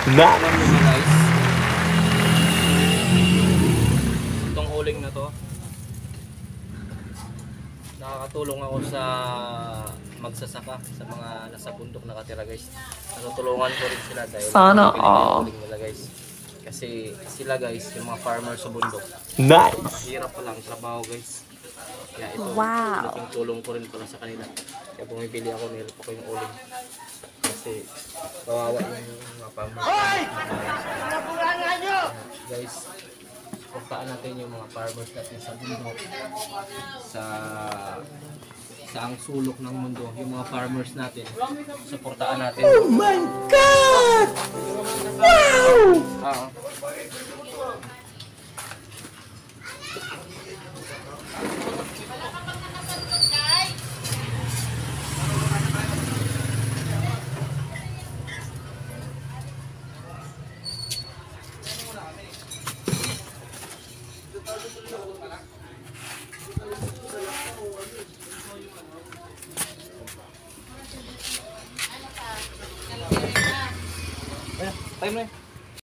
Guys, itong uling na to, nakakatulong ako sa magsasaka sa mga nasa bundok nakatira guys. Natutulungan ko rin sila dahil sana all nila guys. Kasi sila guys, yung mga farmer sa bundok, hirap pa lang trabaho guys. Kaya ito, malaking tulong ko rin pala sa kanila. Kaya bumibili ako, nilip ko yung uling. Kasi kawawa yung mga farmer. Guys, puntaan natin yung mga farmers natin sa bundok, sa ang sulok ng mundo, yung mga farmers natin, suportaan natin. Oh my God! Wow! Time na